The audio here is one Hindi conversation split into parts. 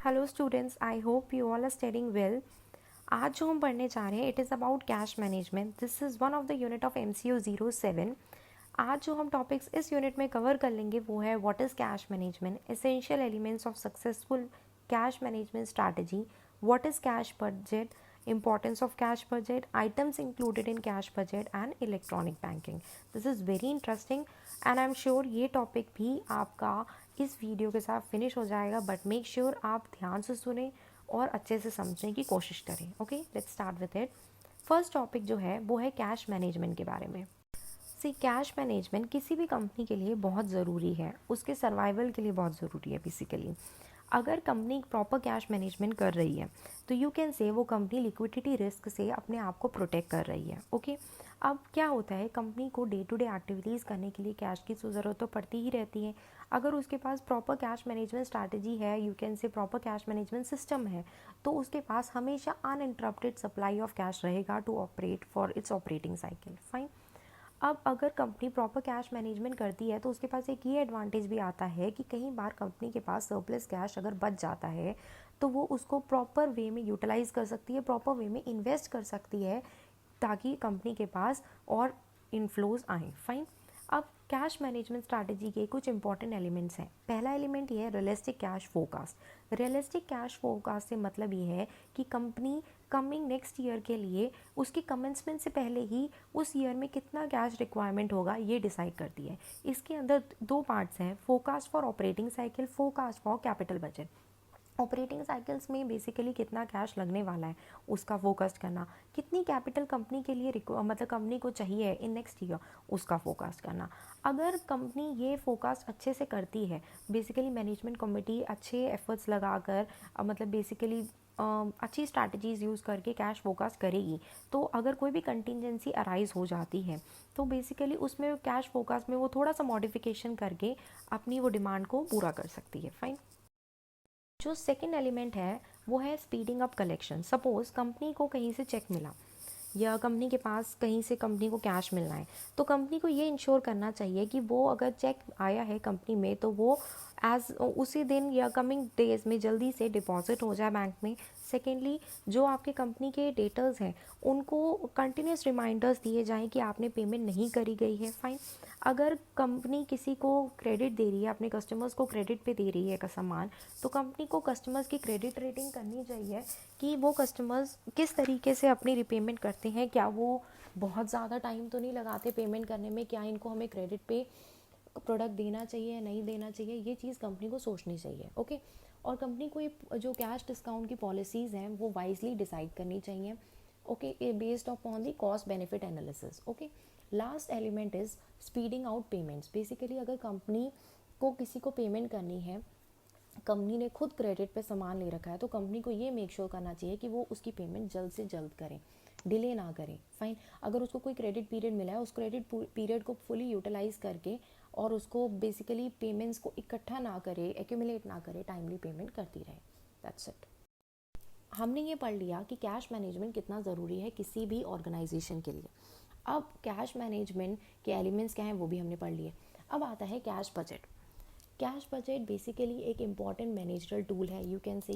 Hello students, I hope you all are studying well. आज जो हम पढ़ने जा रहे हैं it is about cash management. This is one of the unit of MCU 07। आज जो हम टॉपिक्स इस यूनिट में कवर कर लेंगे वो है what is cash management, essential elements of successful cash management strategy, what is cash budget, importance of cash budget, items included in cash budget and electronic banking. This is very interesting and I'm sure ये टॉपिक भी आपका इस वीडियो के साथ फिनिश हो जाएगा, बट मेक श्योर आप ध्यान से सुने और अच्छे से समझने की कोशिश करें। Okay, let's start with it. First topic जो है वो है कैश मैनेजमेंट के बारे में। सी, कैश मैनेजमेंट किसी भी कंपनी के लिए बहुत ज़रूरी है, उसके सर्वाइवल के लिए बहुत ज़रूरी है। बेसिकली अगर कंपनी प्रॉपर कैश मैनेजमेंट कर रही है तो यू कैन से वो कंपनी लिक्विडिटी रिस्क से अपने आप को प्रोटेक्ट कर रही है। ओके, अब क्या होता है, कंपनी को डे टू डे एक्टिविटीज़ करने के लिए कैश की ज़रूरत तो पड़ती ही रहती है। अगर उसके पास प्रॉपर कैश मैनेजमेंट स्ट्रैटेजी है, you can say proper cash management system है, तो उसके पास हमेशा अनइंटरप्टेड सप्लाई ऑफ कैश रहेगा to operate for its operating cycle. Fine. अब अगर कंपनी प्रॉपर कैश मैनेजमेंट करती है तो उसके पास एक ये एडवांटेज भी आता है कि कई बार कंपनी के पास सरप्लस कैश अगर बच जाता है तो वो उसको प्रॉपर वे में यूटिलाइज कर सकती है, प्रॉपर वे में इन्वेस्ट कर सकती है, ताकि कंपनी के पास और इनफ्लोज आए। फाइन। अब कैश मैनेजमेंट स्ट्रैटेजी के कुछ इंपॉर्टेंट एलिमेंट्स हैं। पहला एलिमेंट ये है realistic cash forecast. Realistic cash forecast से मतलब ये है कि कंपनी कमिंग नेक्स्ट ईयर के लिए उसकी कमेंसमेंट से पहले ही उस ईयर में कितना कैश रिक्वायरमेंट होगा ये डिसाइड करती है। इसके अंदर दो पार्ट्स हैं, forecast for operating cycle, forecast for capital budget. Operating cycles में बेसिकली कितना कैश लगने वाला है उसका फोकस्ट करना, कितनी कैपिटल कंपनी के लिए मतलब कंपनी को चाहिए इन नेक्स्ट ईयर उसका फोकस्ट करना। अगर कंपनी ये फोकस्ट अच्छे से करती है, बेसिकली मैनेजमेंट कमेटी अच्छे एफर्ट्स लगाकर मतलब बेसिकली अच्छी स्ट्रैटेजीज़ यूज़ करके कैश फोकस्ट करेगी, तो अगर कोई भी कंटिजेंसी अराइज हो जाती है तो बेसिकली उसमें कैश फोकस्ट में वो थोड़ा सा मॉडिफिकेशन करके अपनी वो डिमांड को पूरा कर सकती है। फाइन। जो सेकंड एलिमेंट है वो है speeding up collection. Suppose company को कहीं से चेक मिला या कंपनी के पास कहीं से कंपनी को कैश मिलना है, तो कंपनी को ये इंश्योर करना चाहिए कि वो अगर चेक आया है कंपनी में तो वो एज उसी दिन या कमिंग डेज में जल्दी से डिपॉजिट हो जाए बैंक में। सेकेंडली, जो आपके कंपनी के डेटर्स हैं उनको कंटिन्यूस रिमाइंडर्स दिए जाएं कि आपने पेमेंट नहीं करी गई है। फाइन। अगर कंपनी किसी को क्रेडिट दे रही है, अपने कस्टमर्स को क्रेडिट पे दे रही है का सामान, तो कंपनी को कस्टमर्स की क्रेडिट रेटिंग करनी चाहिए कि वो कस्टमर्स किस तरीके से अपनी रिपेमेंट करते हैं, क्या वो बहुत ज़्यादा टाइम तो नहीं लगाते पेमेंट करने में, क्या इनको हमें क्रेडिट पे प्रोडक्ट देना चाहिए या नहीं देना चाहिए, ये चीज़ कंपनी को सोचनी चाहिए। ओके, और कंपनी को ये जो कैश डिस्काउंट की पॉलिसीज़ हैं वो वाइजली डिसाइड करनी चाहिए। Okay, based upon the cost benefit analysis. Okay, last element is speeding out payments. Basically अगर कंपनी को किसी को पेमेंट करनी है, कंपनी ने खुद क्रेडिट पे सामान ले रखा है, तो कंपनी को ये मेक श्योर करना चाहिए कि वो उसकी पेमेंट जल्द से जल्द करें, डिले ना करें। फाइन। अगर उसको कोई क्रेडिट पीरियड मिला है, उस क्रेडिट पीरियड को फुली यूटिलाइज करके और उसको बेसिकली पेमेंट्स को इकट्ठा ना करे, एक्यूमुलेट ना करे, टाइमली पेमेंट करती रहे। That's it. हमने ये पढ़ लिया कि कैश मैनेजमेंट कितना ज़रूरी है किसी भी ऑर्गेनाइजेशन के लिए। अब कैश मैनेजमेंट के एलिमेंट्स क्या हैं वो भी हमने पढ़ लिए। अब आता है cash budget. Cash budget basically एक इम्पॉर्टेंट मैनेजरल टूल है। यू कैन से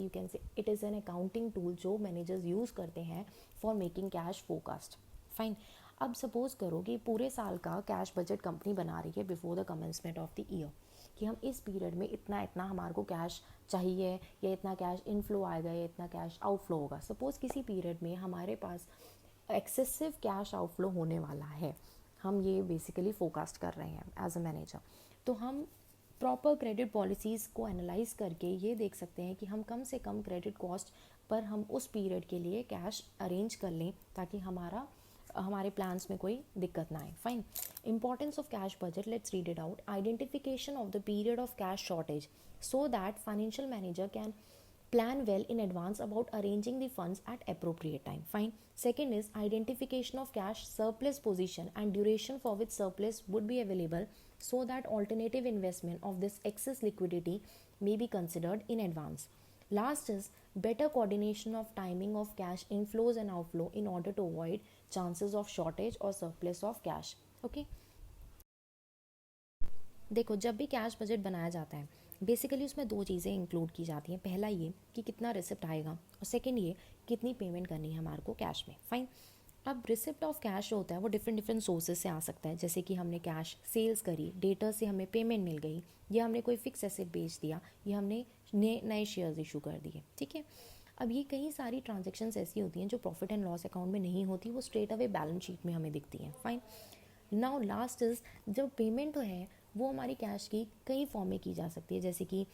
it is an accounting tool जो मैनेजर्स यूज़ करते हैं for making cash forecast. Fine. अब सपोज करो कि पूरे साल का कैश बजट कंपनी बना रही है before the commencement of the year, कि हम इस पीरियड में इतना इतना हमारे को कैश चाहिए, या इतना कैश इनफ्लो आएगा या इतना कैश आउटफ्लो होगा। सपोज़ किसी पीरियड में हमारे पास एक्सेसिव कैश आउटफ्लो होने वाला है, हम ये बेसिकली फोरकास्ट कर रहे हैं एज अ मैनेजर, तो हम प्रॉपर क्रेडिट पॉलिसीज़ को एनालाइज करके ये देख सकते हैं कि हम कम से कम क्रेडिट कॉस्ट पर हम उस पीरियड के लिए कैश अरेंज कर लें, ताकि हमारे प्लान्स में कोई दिक्कत ना आए। Fine. Importance of cash budget, let's read it out. Identification of the period of cash shortage so that financial manager can plan well in advance about arranging the funds at appropriate time. Fine. Second is identification of cash surplus position and duration for which surplus would be available, so that alternative investment of this excess liquidity may be considered in advance. Last is better coordination of timing of cash inflows and outflow in order to avoid chances of shortage or surplus of cash. Okay. देखो, जब भी कैश बजट बनाया जाता है, बेसिकली उसमें दो चीज़ें इंक्लूड की जाती हैं, पहला ये कि कितना रिसिप्ट आएगा और सेकंड ये कितनी पेमेंट करनी है हमारे को कैश में। फाइन। अब रिसिप्ट ऑफ कैश जो होता है वो डिफरेंट डिफरेंट सोर्सेज से आ सकता है, जैसे कि हमने कैश सेल्स करी, डेटर से हमें पेमेंट मिल गई, या हमने कोई फिक्स एसेट बेच दिया, या हमने नए शेयर्स इशू कर दिए। ठीक है। अब ये कई सारी ट्रांजेक्शन्स ऐसी होती हैं जो प्रॉफिट एंड लॉस अकाउंट में नहीं होती, वो स्ट्रेट अवे बैलेंस शीट में हमें दिखती हैं। फाइन। नाउ लास्ट इज, जब पेमेंट है वो हमारी कैश की कई फॉर्म में की जा सकती है, जैसे कि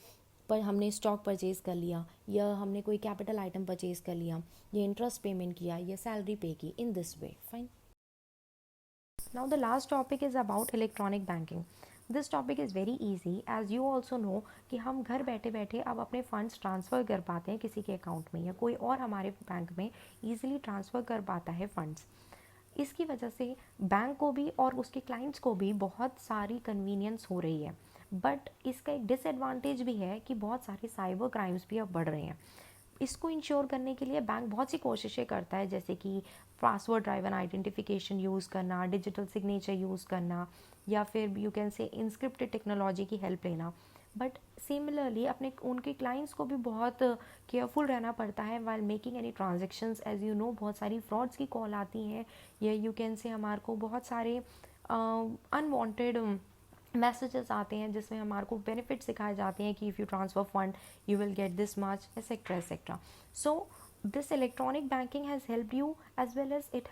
पर हमने स्टॉक परचेज कर लिया, या हमने कोई कैपिटल आइटम परचेज कर लिया, या इंटरेस्ट पेमेंट किया, या सैलरी पे की, in this way. Fine. Now the last topic is about electronic banking. This topic is very easy as you also know कि हम घर बैठे बैठे अब अपने फंड्स ट्रांसफ़र कर पाते हैं किसी के अकाउंट में, या कोई और हमारे बैंक में ईजिली ट्रांसफ़र कर पाता है फंड्स। इसकी वजह से बैंक को भी और उसके क्लाइंट्स को भी बहुत सारी कन्वीनियंस हो रही है, बट इसका एक डिसएडवांटेज भी है कि बहुत सारे साइबर क्राइम्स भी अब बढ़ रहे हैं। इसको इंश्योर करने के लिए बैंक बहुत सी कोशिशें करता है, जैसे कि पासवर्ड ड्राइवन आइडेंटिफिकेशन यूज़ करना, डिजिटल सिग्नेचर यूज़ करना, या फिर यू कैन से इंस्क्रिप्टेड टेक्नोलॉजी की हेल्प लेना। बट सिमिलरली अपने उनके क्लाइंट्स को भी बहुत केयरफुल रहना पड़ता है while making any transactions. As you know बहुत सारी फ्रॉड्स की कॉल आती हैं, या यू कैन से हमारे को बहुत सारे अनवांटेड मैसेजेस आते हैं जिसमें हमारे को बेनिफिट सिखाए जाते हैं कि if you transfer fund you will get this much etcetera etcetera. So this electronic banking has helped you, as well as it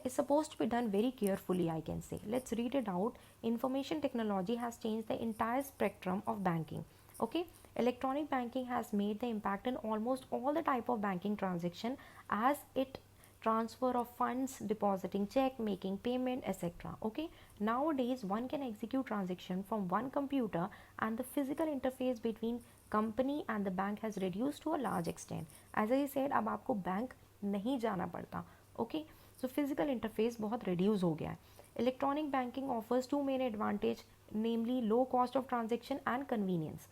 is supposed to be done very carefully, I can say. Let's read it out. Information technology has changed the entire spectrum of banking. Okay, electronic banking has made the impact in almost all the type of banking transaction, as it transfer of funds, depositing check, making payment, etc. Okay, nowadays one can execute transaction from one computer, and the physical interface between company and the bank has reduced to a large extent. As I said, अब आपको बैंक नहीं जाना पड़ता. Okay, so physical interface बहुत reduce हो गया है. Electronic banking offers two main advantage, namely low cost of transaction and convenience.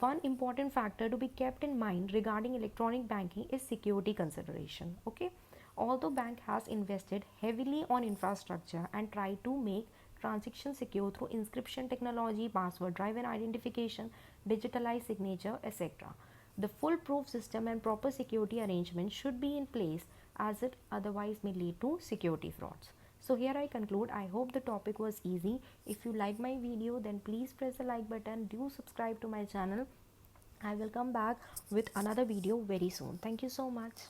One important factor to be kept in mind regarding electronic banking is security consideration. Okay, although bank has invested heavily on infrastructure and tried to make transactions secure through encryption technology, password driven identification, digitalized signature, etc., the foolproof system and proper security arrangements should be in place, as it otherwise may lead to security frauds. So here I conclude. I hope the topic was easy. If you like my video, then please press the like button. Do subscribe to my channel. I will come back with another video very soon. Thank you so much.